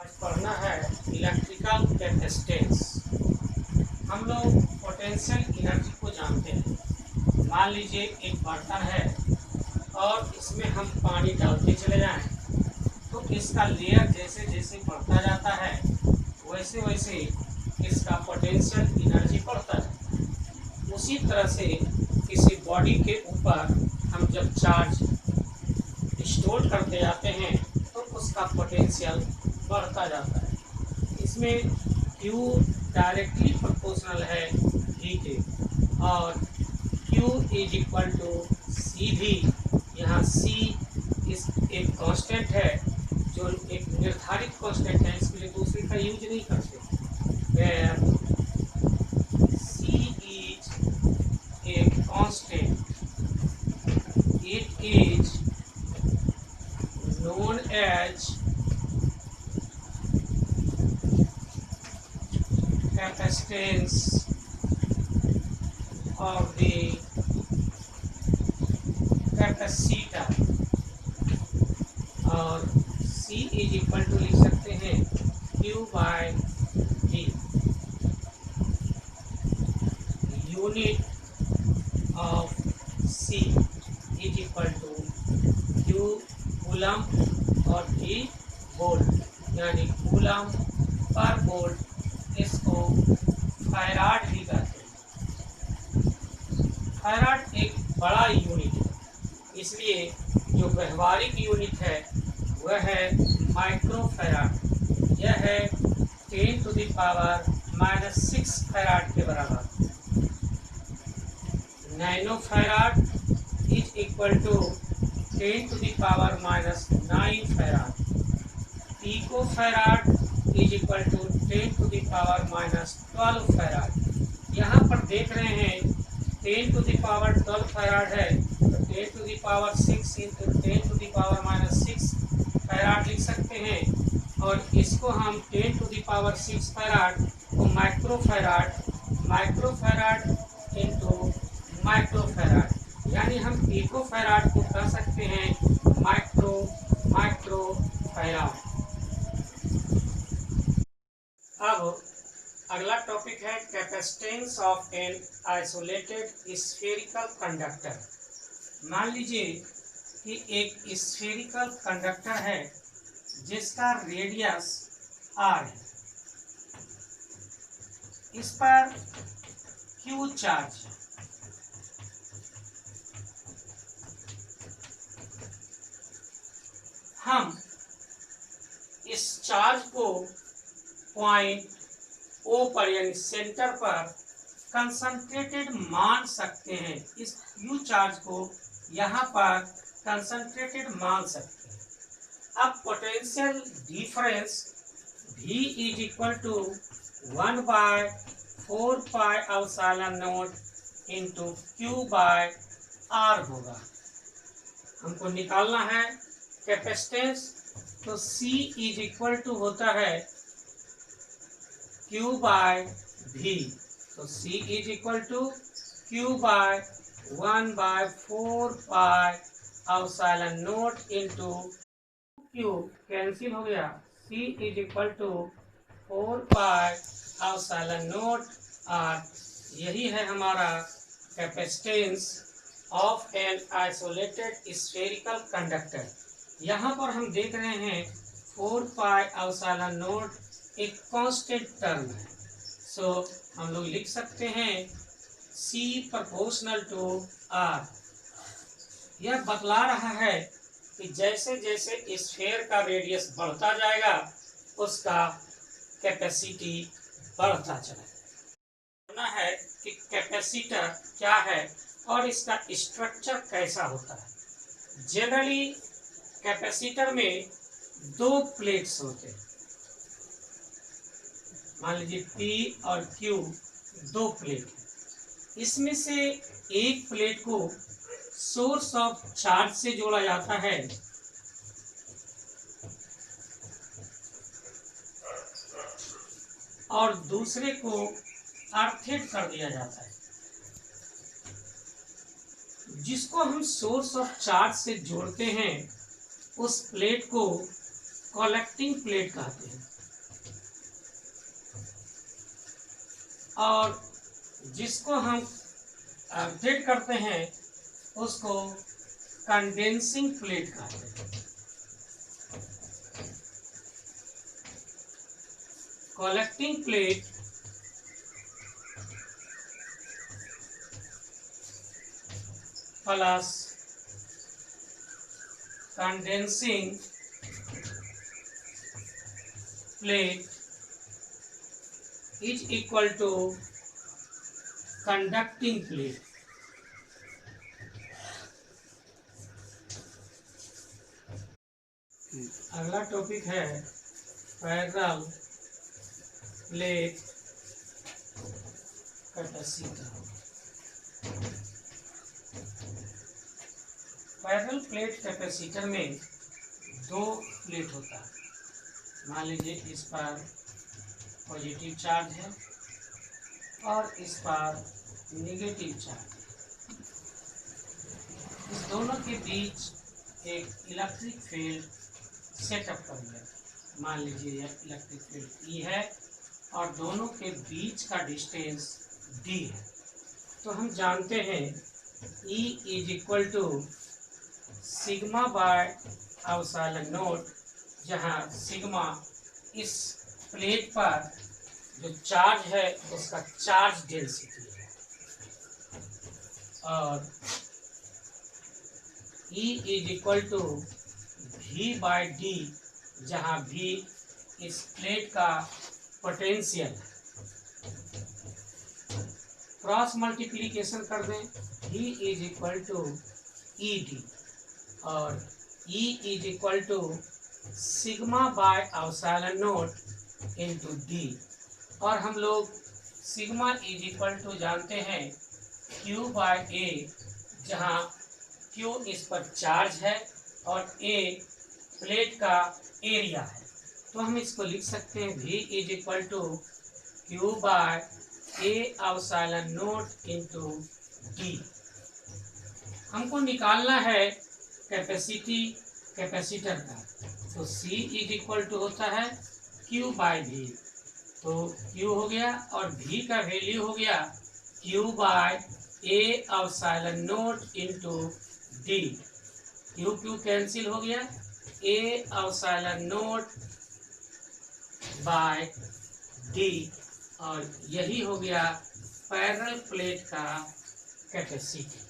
आज पढ़ना है इलेक्ट्रिकल कैपेसिटेंस। हम लोग पोटेंशियल एनर्जी को जानते हैं। मान लीजिए एक बर्तन है और इसमें हम पानी डालते चले जाएं तो इसका लेयर जैसे जैसे बढ़ता जाता है वैसे वैसे इसका पोटेंशियल एनर्जी बढ़ता है। उसी तरह से किसी बॉडी के ऊपर हम जब चार्ज स्टोर करते जाते हैं तो उसका पोटेंशियल बढ़ता जाता है। इसमें Q डायरेक्टली प्रोपोर्शनल है V के और Q इज इक्वल टू सी भी। यहाँ C इस एक कांस्टेंट है जो एक निर्धारित कांस्टेंट है, इसके लिए दूसरे का यूज नहीं करते। Where C is a constant it is known as capacitance of the capacitor और C इज इक्वल टू लिख सकते हैं Q by V। Unit of C is equal to Q coulomb और V वोल्ट, यानी coulomb पर volt. इसको farad भी कहते हैं। फैराड एक बड़ा यूनिट है, इसलिए जो व्यवहारिक यूनिट है वह है माइक्रोफैराड। यह है 10⁻⁻6 फैराड के बराबर। Nanofarad is equal to 10⁻⁹ farad. Picofarad is equal to 10⁻12 farad. यहाँ पर देख रहे हैं 10⁻12 फैराड है तो 10⁻6 इंटू 10⁻6 फैराड लिख सकते हैं, और इसको हम 10⁻6 फैराड को माइक्रोफैराड इंटू माइक्रोफैराड, यानी हम पिकोफैराड को कह सकते हैं माइक्रोफैराड। अब अगला टॉपिक है capacitance of an isolated spherical conductor. मान लीजिए कि एक स्फेरिकल कंडक्टर है जिसका रेडियस r है। इस पर Q चार्ज है। हम इस चार्ज को पॉइंट O पर यानी सेंटर पर कंसंट्रेटेड मान सकते हैं। इस Q चार्ज को यहाँ पर कंसंट्रेटेड मान सकते हैं। अब potential difference V is equal to 1/4πε0 into Q by R होगा। हमको निकालना है कैपेसिटेंस, तो C इज इक्वल टू होता है Q बाय V। तो C is equal to Q by 1/4πε0 into Q cancel हो गया। C is equal to 4πε0 R। यही है हमारा capacitance of an isolated spherical conductor. यहाँ पर हम देख रहे हैं 4πε0 एक कांस्टेंट टर्म है, सो हम लोग लिख सकते हैं C प्रोपोर्शनल टू R। यह बतला रहा है कि जैसे जैसे स्फेयर का रेडियस बढ़ता जाएगा उसका कैपेसिटी बढ़ता चलेगा। है कि कैपेसिटर क्या है और इसका स्ट्रक्चर कैसा होता है। जनरली कैपेसिटर में दो प्लेट्स होते हैं। मान लीजिए P और Q दो प्लेट है। इसमें से एक प्लेट को सोर्स ऑफ चार्ज से जोड़ा जाता है और दूसरे को अर्थेड कर दिया जाता है। जिसको हम सोर्स ऑफ चार्ज से जोड़ते हैं उस प्लेट को कलेक्टिंग प्लेट कहते हैं, और जिसको हम अपडेट करते हैं उसको कंडेंसिंग प्लेट कहते हैं। Collecting plate plus condensing plate is equal to conducting plate. अगला टॉपिक है parallel plate capacitor. Parallel plate capacitor में दो प्लेट होता है। मान लीजिए इस पर पॉजिटिव चार्ज है और इस पर नेगेटिव चार्ज है। इस दोनों के बीच एक इलेक्ट्रिक फील्ड सेटअप कर लिया। मान लीजिए यह इलेक्ट्रिक फील्ड ई है और दोनों के बीच का डिस्टेंस डी है। तो हम जानते हैं E is equal to sigma by epsilon naught, जहाँ सिग्मा इस प्लेट पर जो चार्ज है उसका चार्ज डेंसिटी है और E is equal to V by D, जहाँ V इस प्लेट का पोटेंशियल है। क्रॉस मल्टीप्लिकेशन कर दें, V is equal to E D और E is equal to sigma by epsilon naught into D. और हम लोग सिग्मा इज इक्वल टू जानते हैं Q बाय ए, जहाँ Q इस पर चार्ज है और A प्लेट का एरिया है। तो हम इसको लिख सकते हैं V is equal to Q by A epsilon naught into D. हमको निकालना है कैपेसिटी कैपेसिटर का, तो C इज इक्वल टू होता है Q बाय V। तो Q हो गया और V का वैल्यू हो गया Q by A epsilon naught into D. Q cancel हो गया, A epsilon naught by D और यही हो गया पैरेलल प्लेट का कैपेसिटी।